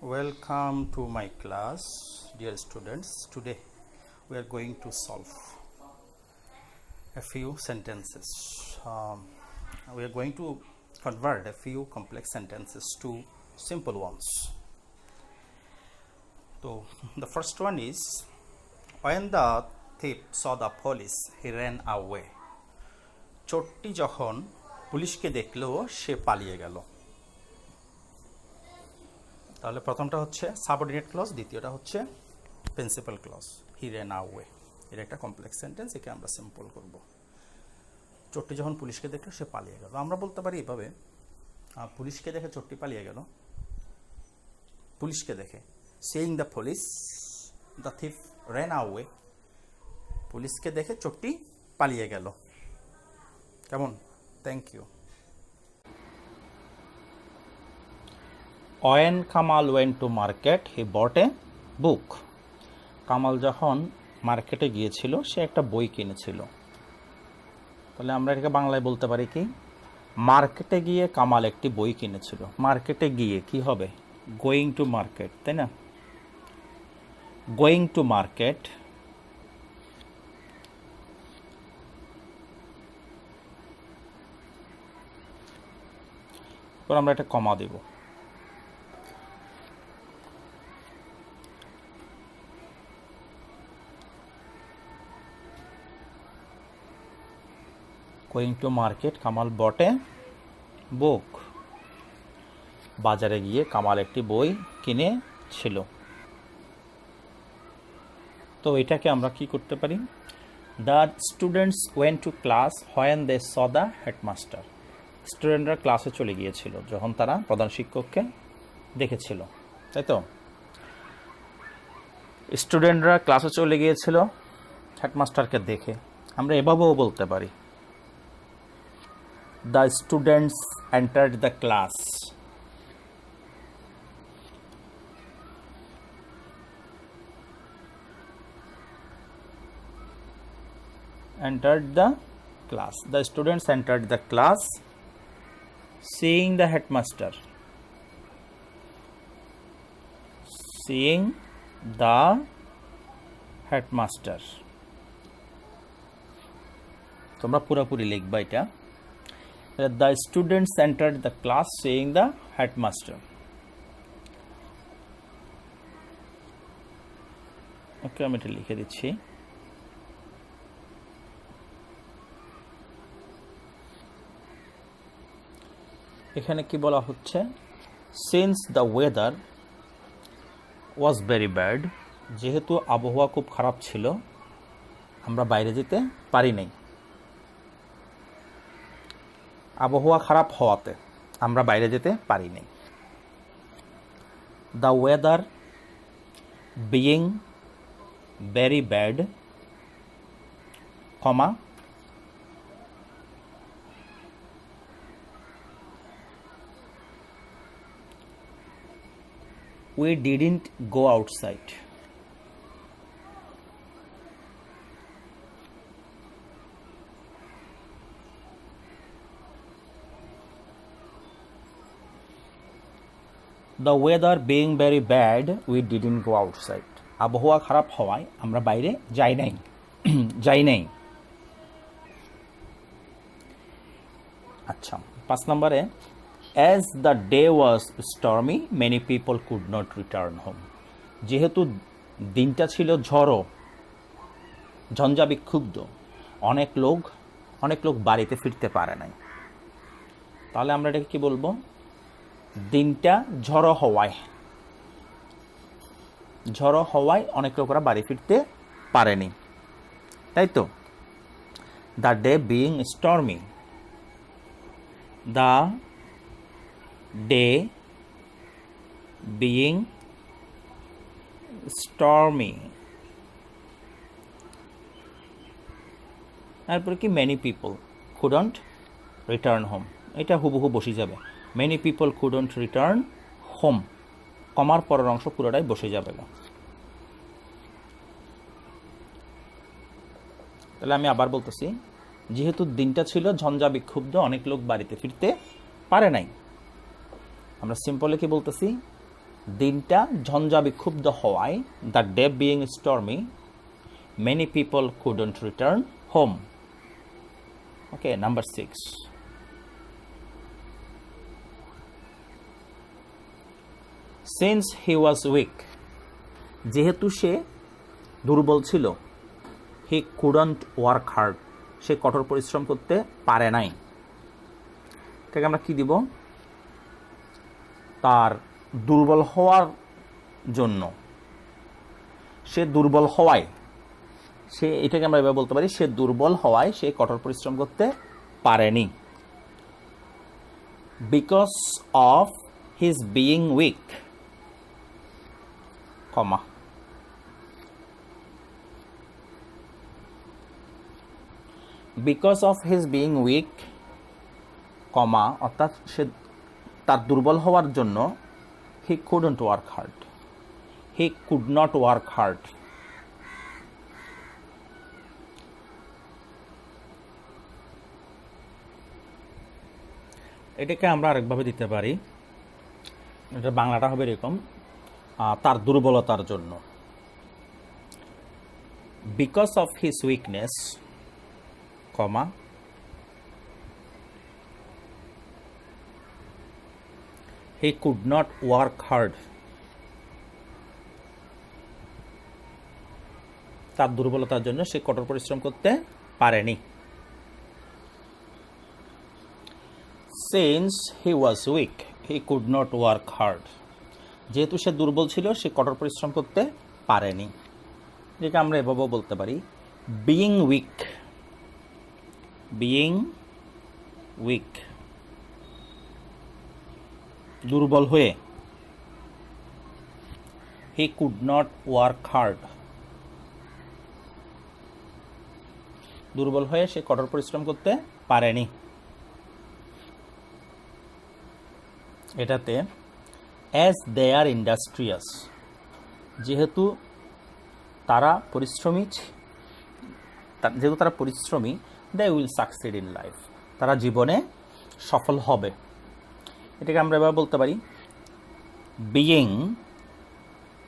Welcome to my class, dear students. Today we are going to solve a few sentences. We are going to convert a few complex sentences to simple ones. So the first one is, when the thief saw the police, he ran away. চোরটি যখন পুলিশকে দেখলো সে পালিয়ে গেল। তাহলে প্রথমটা হচ্ছে subordinate clause, দ্বিতীয়টা হচ্ছে প্রিন্সিপাল ক্লজ। হি রেন অ্যাওয়ে, এটা একটা কমপ্লেক্স সেন্টেন্স, একে আমরা সিম্পল করব। চোরটি যখন পুলিশকে দেখলো সে পালিয়ে গেল। আমরা বলতে পারি এভাবে, পুলিশকে দেখে চোরটি পালিয়ে গেল। পুলিশকে দেখে, seeing the police the thief ran away. পুলিশকে দেখে চোরটি পালিয়ে গেল। কেমন? Thank you. When Kamal went to market, he bought a book. কামাল যখন মার্কেটে গিয়েছিল সে একটা বই কিনেছিল। তাহলে আমরা এটাকে বাংলায় বলতে পারি কি, মার্কেটে গিয়ে কামাল একটি বই কিনেছিল। মার্কেটে গিয়ে কি হবে? গোয়িং টু মার্কেট, তাই না? Going to market. এবার আমরা এটা কমা দেব। গোয়িং টু মার্কেট, কামাল বট এ বুক। বাজারে গিয়ে কামাল একটি বই কিনেছিল। তো এটাকে আমরা কি করতে পারি? The students went to class when they saw the headmaster. স্টুডেন্টরা ক্লাসে চলে গিয়েছিল যখন তারা প্রধান শিক্ষককে দেখেছিল, তাই তো? স্টুডেন্টরা ক্লাসে চলে গিয়েছিল হেডমাস্টারকে দেখে। আমরা এভাবেও বলতে পারি, the students entered the class. Entered the class. The students entered the class seeing the headmaster. Seeing the headmaster. তোমরা পুরোপুরি লিখবা এটা। The students entered the class seeing the headmaster. ওকে, আমি এটা লিখে দিচ্ছি। এখানে কি বলা হচ্ছে? since the weather was very bad, যেহেতু আবহাওয়া খুব খারাপ ছিল আমরা বাইরে যেতে পারি নাই। আবহাওয়া খারাপ হওয়াতে আমরা বাইরে যেতে পারি নাই। The weather being very bad, comma, we didn't go outside. The weather being very bad, we didn't go outside. আবহাওয়া খারাপ হওয়ায় আমরা বাইরে যাই নাই। আচ্ছা, 5 নম্বরে, as the day was stormy, many people could not return home. যেহেতু দিনটা ছিল ঝঞ্ঝা বিক্ষুব্ধ, অনেক লোক বাড়িতে ফিরতে পারে নাই। তাহলে আমরা এটাকে কি বলবো? দিনটা ঝড়ো হওয়ায় অনেক লোকেরা বাড়ি ফিরতে পারেনি, তাই তো? The day being stormy, the day being stormy. তারপরে কি? Many people couldn't return home. এটা হুবহু বসে যাবে। Many people couldn't return home, কমার পরের অংশ পুরোটাই বসে যাবে। তাহলে আমি আবার বলতেছি, যেহেতু দিনটা ছিল ঝঞ্ঝা বিক্ষুব্ধ, অনেক লোক বাড়িতে ফিরতে পারে নাই। আমরা সিম্পলি কি বলতেছি? দিনটা ঝঞ্ঝা বিক্ষুব্ধ হওয়ায়, the day being stormy, many people couldn't return home. Okay, number 6. Since he was weak, যেহেতু সে দুর্বল ছিল, he couldn't work hard, সে কঠোর পরিশ্রম করতে পারে নাই। এটাকে আমরা কি দিব? তার দুর্বল হওয়ার জন্য, সে দুর্বল হওয়ায়, সে এটাকে আমরা এভাবে বলতে পারি, সে দুর্বল হওয়ায় সে কঠোর পরিশ্রম করতে পারেনি। Because of his being weak, comma, because of his being weak, comma, অর্থাৎ সে তার দুর্বল হওয়ার জন্য, he couldn't work hard, he could not work hard. এটাকে আমরা আরেকভাবে দিতে পারি, এটা বাংলাটা হবে এরকম, তার দুর্বলতার জন্য। Because of his weakness, comma, he could not work hard, তার দুর্বলতার জন্য সে কঠোর পরিশ্রম করতে পারেনি। Since he was weak, he could not work hard. যেহেতু সে দুর্বল ছিল, সে কঠোর পরিশ্রম করতে পারেনি। যেটা আমরা এভাবেও বলতে পারি, being weak, being weak, দুর্বল হয়ে, he could not work hard, দুর্বল হয়ে সে কঠোর পরিশ্রম করতে পারেনি। এটাতে অ্যাজ দে আর ইন্ডাস্ট্রিয়াস, যেহেতু তারা পরিশ্রমী, they will succeed in life, তারা জীবনে সফল হবে। এটাকে আমরা এভাবে বলতে পারি, বিইং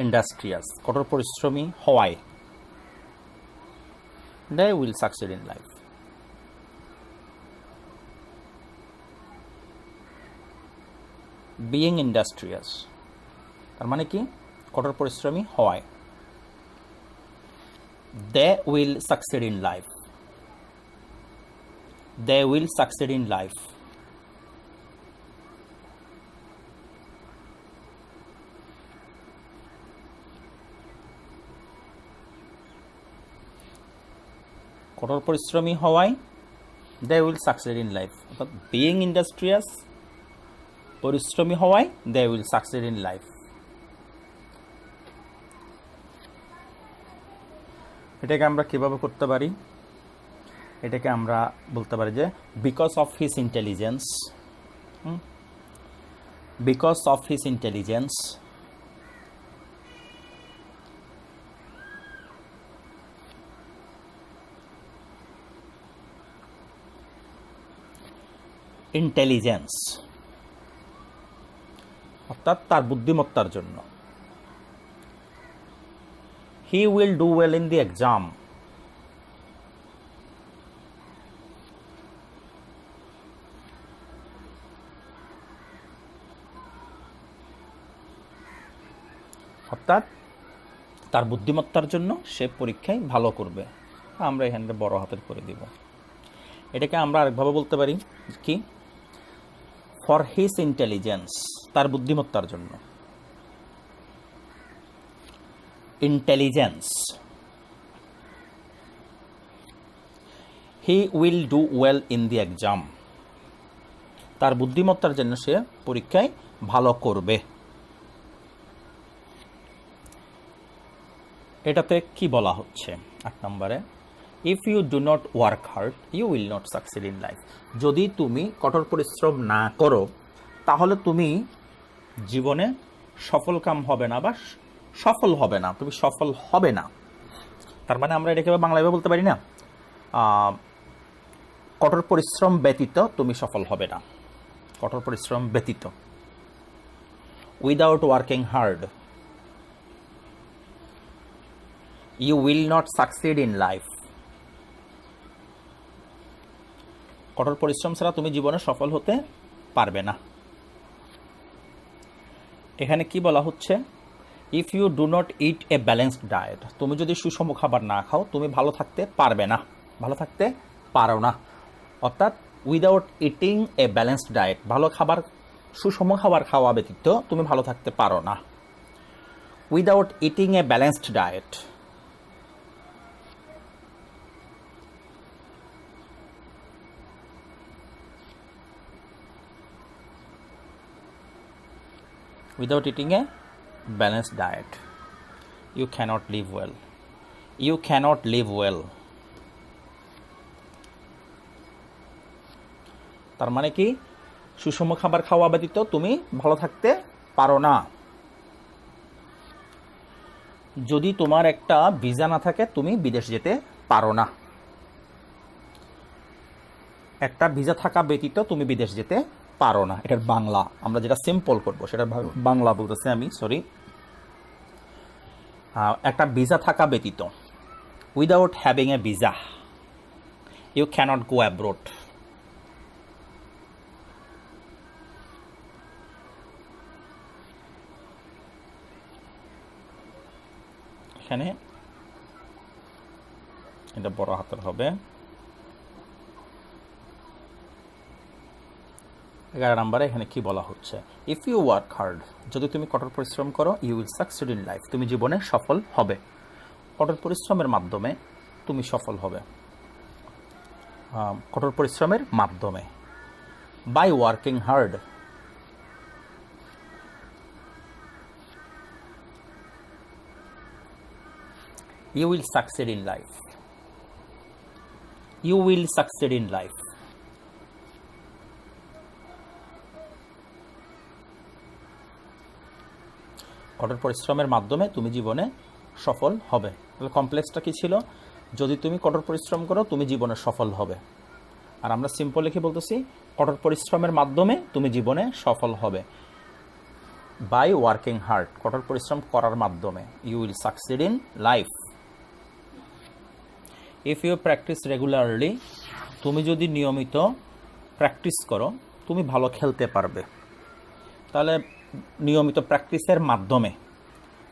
ইন্ডাস্ট্রিয়াস, কঠোর পরিশ্রমী হওয়ায়, they will succeed in life. Being industrious তার মানে কি? কঠোর পরিশ্রমী হওয়ায়। They will succeed in life, they will succeed in life. কঠোর পরিশ্রমী হওয়ায় they will succeed in life, অর্থাৎ বিইং ইন্ডাস্ট্রিয়াস, পরিশ্রমী হওয়ায় they will succeed in life. এটাকে আমরা কিভাবে করতে পারি? এটাকে আমরা বলতে পারি যে because of his intelligence, because of his intelligence, intelligence অর্থাৎ তার বুদ্ধিমত্তার জন্য। He will do well in the exam, অর্থাৎ তার বুদ্ধিমত্তার জন্য সে পরীক্ষায় ভালো করবে। আমরা এখানে বড় হাতের করে দিব। এটাকে আমরা আরেকভাবে বলতে পারি কি? ফর হিজ ইন্টেলিজেন্স, তার বুদ্ধিমত্তার জন্য। Intelligence, he will do well in the exam, তার বুদ্ধিমত্তার জন্য সে পরীক্ষায় ভালো করবে। এটাতে কি বলা হচ্ছে? 8 নম্বরে, if you do not work hard you will not succeed in life. যদি তুমি কঠোর পরিশ্রম না করো তাহলে তুমি জীবনে সফলকাম হবে না বা সফল হবে না, তুমি সফল হবে না। তার মানে আমরা এটাকে বাংলায় বলতে পারি না, কঠোর পরিশ্রম ব্যতীত তুমি সফল হবে না, কঠোর পরিশ্রম ব্যতীত। Without working hard you will not succeed in life. কঠোর পরিশ্রম ছাড়া তুমি জীবনে সফল হতে পারবে না। এখানে কি বলা হচ্ছে, if you do not eat a balanced diet, তুমি যদি সুষম খাবার না খাও তুমি ভালো থাকতে পারবে না, ভালো থাকতে পারো না। অর্থাৎ উইদাউট ইটিং এ ব্যালেন্সড ডায়েট, ভালো খাবার সুষম খাবার খাওয়া ব্যতীত তুমি ভালো থাকতে পারো না। Without eating A balanced diet, without eating a balanced diet you cannot live well, you cannot live well। তার মানে কি, সুষম খাবার খাওয়া ব্যতীত তুমি ভালো থাকতে পারো না। যদি তোমার একটা ভিসা না থাকে তুমি বিদেশ যেতে পারো না। একটা ভিসা থাকা ব্যতীত তুমি বিদেশ যেতে পারো না। এটার বাংলা আমরা যেটা সিম্পল করব সেটার বাংলা বলতেছি আমি, সরি। একটা ভিসা থাকা ব্যতীত, without having a visa you cannot go abroad. এখানে এটা বড় হাতের হবে। 11 নম্বরে এখানে কি বলা হচ্ছে, ইফ ইউ ওয়ার্ক হার্ড, যদি তুমি কঠোর পরিশ্রম করো, you will succeed in life, তুমি জীবনে সফল হবে। কঠোর পরিশ্রমের মাধ্যমে তুমি সফল হবে, কঠোর পরিশ্রমের মাধ্যমে। By working hard, you will succeed in life, you will succeed in life। কঠোর পরিশ্রমের মাধ্যমে তুমি জীবনে সফল হবে। তাহলে কমপ্লেক্সটা কি ছিল, যদি তুমি কঠোর পরিশ্রম করো তুমি জীবনে সফল হবে। আর আমরা সিম্পল লিখে বলতেছি, কঠোর পরিশ্রমের মাধ্যমে তুমি জীবনে সফল হবে। বাই ওয়ার্কিং হার্ড, কঠোর পরিশ্রম করার মাধ্যমে, you will succeed in life. If you practise regularly, তুমি যদি নিয়মিত প্র্যাকটিস করো তুমি ভালো খেলতে পারবে। তাহলে নিয়মিত প্র্যাকটিসের মাধ্যমে,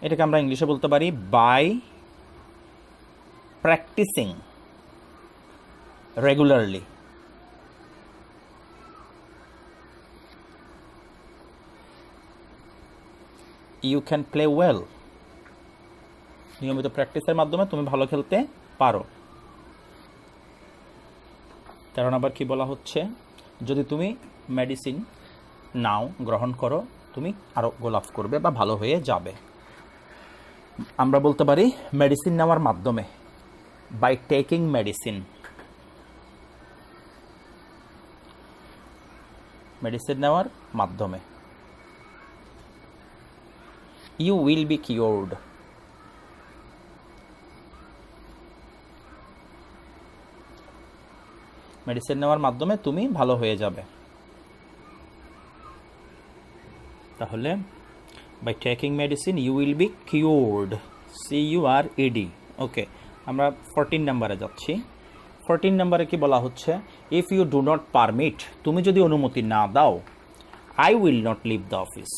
এটাকে আমরা ইংলিশে বলতে পারি by practising regularly you can play well. নিয়মিত প্র্যাকটিসের মাধ্যমে তুমি ভালো খেলতে পারো। 13 নম্বর কি বলা হচ্ছে, যদি তুমি মেডিসিন নাও, গ্রহণ করো, তুমি আরো গোলাপ করবে বা ভালো হয়ে যাবে। আমরা বলতে পারি মেডিসিন নেওয়ার মাধ্যমে, বাই টেকিং মেডিসিন, মেডিসিন নেওয়ার মাধ্যমে। You will be cured, medicine নেওয়ার মাধ্যমে তুমি ভালো হয়ে যাবে। তাহলে by taking medicine you will be cured, CURED। Okay, আমরা 14 নম্বরে যাচ্ছি। 14 নম্বরে কি বলা হচ্ছে, if you do not permit, তুমি যদি অনুমতি না দাও, I will not leave the office,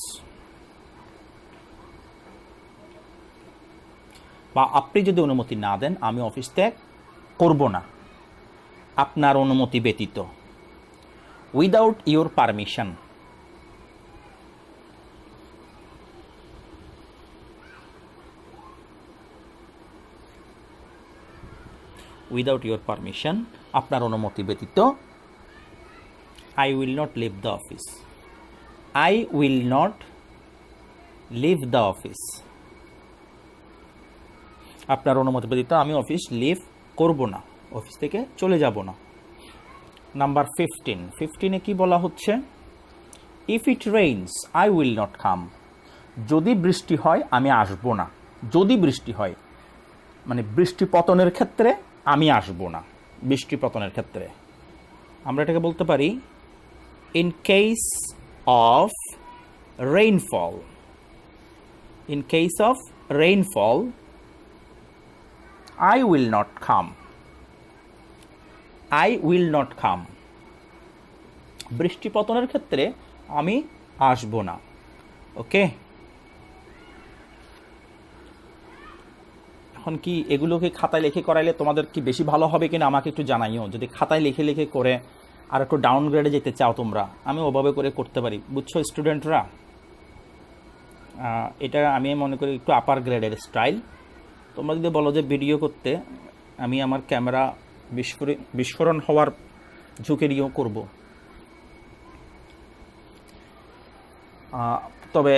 বা আপনি যদি অনুমতি না দেন আমি অফিস ত্যাগ করব না আপনার অনুমতি ব্যতীত। Without your permission, without your permission, আপনার অনুমতি ব্যতীত, I will not leave the office, I will not leave the office, আপনার অনুমতি ব্যতীত আমি অফিস লিভ করব না, অফিস থেকে চলে যাব না। নাম্বার 15 কি বলা হচ্ছে, if it rains I will not come, যদি বৃষ্টি হয় আমি আসব না। যদি বৃষ্টি হয় মানে বৃষ্টি পতনের ক্ষেত্রে আমি আসব না, বৃষ্টি পতনের ক্ষেত্রে। আমরা এটাকে বলতে পারি in case of rainfall, In case of rainfall, I will not come. I will not come. বৃষ্টিপতনের ক্ষেত্রে আমি আসব না। ওকে, এখন কি এগুলোকে খাতায় লিখে করাইলে তোমাদের কি বেশি ভালো হবে কিনা আমাকে একটু জানাইও। যদি খাতায় লিখে লিখে করে আর একটু ডাউনগ্রেডে যেতে চাও তোমরা, আমি ওভাবে করে করতে পারি, বুঝছো স্টুডেন্টরা? এটা আমি মনে করি একটু আপার গ্রেডের স্টাইল। তোমরা যদি বলো যে ভিডিও করতে, আমি আমার ক্যামেরা বিস্ফোরণ হওয়ার ঝুঁকি নিয়েও করব। তবে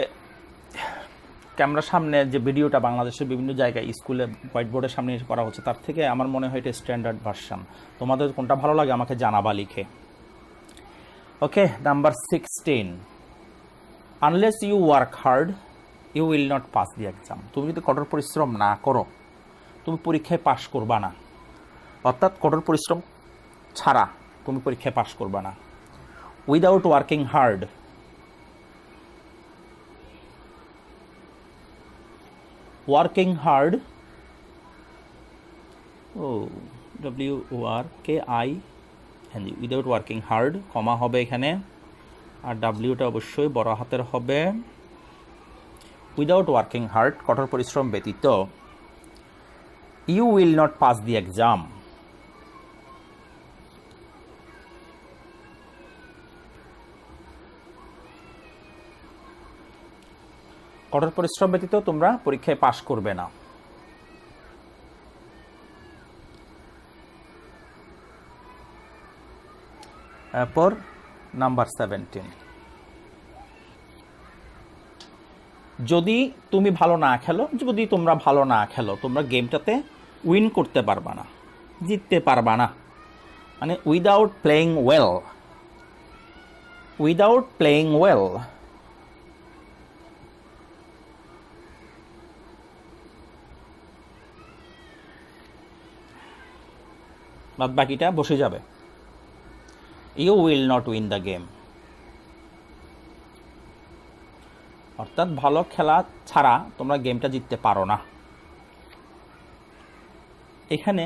ক্যামেরার সামনে যে ভিডিওটা বাংলাদেশের বিভিন্ন জায়গায় স্কুলে হোয়াইট বোর্ডের সামনে করা হচ্ছে, তার থেকে আমার মনে হয় এটা স্ট্যান্ডার্ড ভার্সন। তোমাদের কোনটা ভালো লাগে আমাকে জানাবা লিখে। Okay, number 16, unless you work hard you will not pass the exam. তুমি যদি কঠোর পরিশ্রম না করো, তুমি পরীক্ষায় পাশ করবা না। অর্থাৎ কঠোর পরিশ্রম ছাড়া তুমি পরীক্ষায় পাশ করবা না। Without working hard, working hard, WORKING, without working hard, কমা হবে এখানে, আর ডাব্লিউটা অবশ্যই বড় হাতের হবে। উইদাউট ওয়ার্কিং হার্ড, কঠোর পরিশ্রম ব্যতীত, you will not pass the exam. কঠোর পরিশ্রম ব্যতীত তোমরা পরীক্ষায় পাশ করবে না। এরপর নাম্বার 17, যদি তুমি ভালো না খেলো, যদি তোমরা ভালো না খেলো, তোমরা গেমটাতে উইন করতে পারবা না, জিততে পারবা না। মানে without playing well, without playing well, বাদ বাকিটা বসে যাবে। You will not win the game. অর্থাৎ ভালো খেলা ছাড়া তোমরা গেমটা জিততে পারো না। এখানে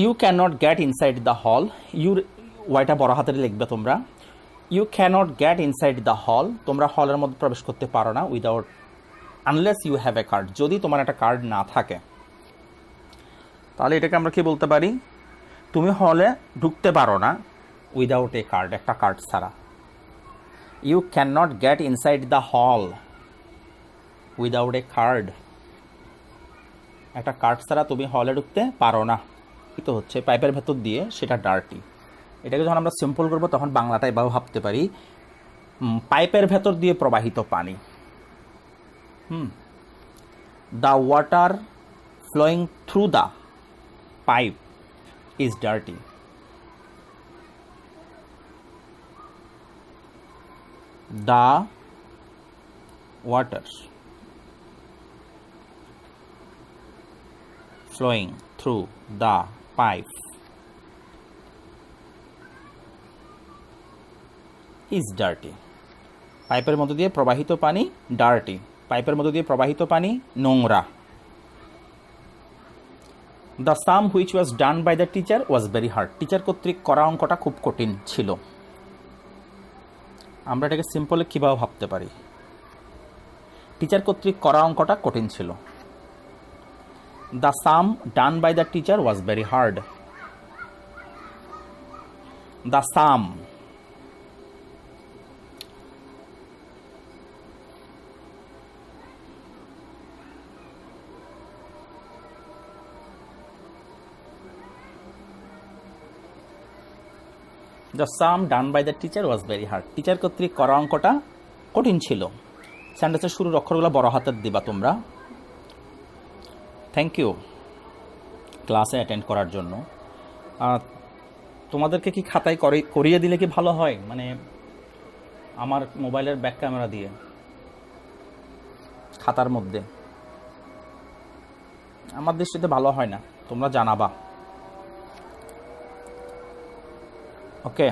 you can not get inside the hall, your ওয়াইটা বড় হাতের লিখবে তোমরা। You can not get inside the hall, তোমরা হলের মধ্যে প্রবেশ করতে পারো না without, unless you have a card, যদি তোমার একটা কার্ড না থাকে। তাহলে এটাকে আমরা কি বলতে পারি? তুমি হলে ঢুকতে পারো না উইদাউট এ কার্ড, একটা কার্ড ছাড়া। You can not get inside the hall without a card, একটা কার্ড ছাড়া তুমি হলে ঢুকতে পারো না। তো হচ্ছে পাইপের ভেতর দিয়ে, সেটা ডার্টি। এটাকে যখন আমরা সিম্পল করবো তখন বাংলাটা এভাবে ভাবতে পারি, পাইপের ভেতর দিয়ে প্রবাহিত পানি। The water flowing through the pipe is dirty. The water flowing through the pipe is dirty. পাইপের মধ্য দিয়ে প্রবাহিত পানি ডার্টি, পাইপের মধ্য দিয়ে প্রবাহিত পানি নোংরা। The sum which was done by the teacher was very hard, teacher কর্তৃক করা অঙ্কটা খুব কঠিন ছিল। আমরা এটাকে সিম্পলে কীভাবে ভাবতে পারি? টিচার কর্তৃক করা অঙ্কটা কঠিন ছিল। The sum done by the teacher was very hard. The sum, the sum done by the teacher was very hard, teacher কর্তৃক করা অঙ্কটা কঠিন ছিল। সেন্টেন্সের শুরুর অক্ষরগুলো বড় হাতের দিবা তোমরা। থ্যাংক ইউ ক্লাসে অ্যাটেন্ড করার জন্য। তোমাদেরকে কি খাতায় করিয়ে দিলে কি ভালো হয়? মানে আমার মোবাইলের ব্যাক ক্যামেরা দিয়ে খাতার মধ্যে আমার দৃষ্টিতে ভালো হয় না, তোমরা জানাবা। ওকে।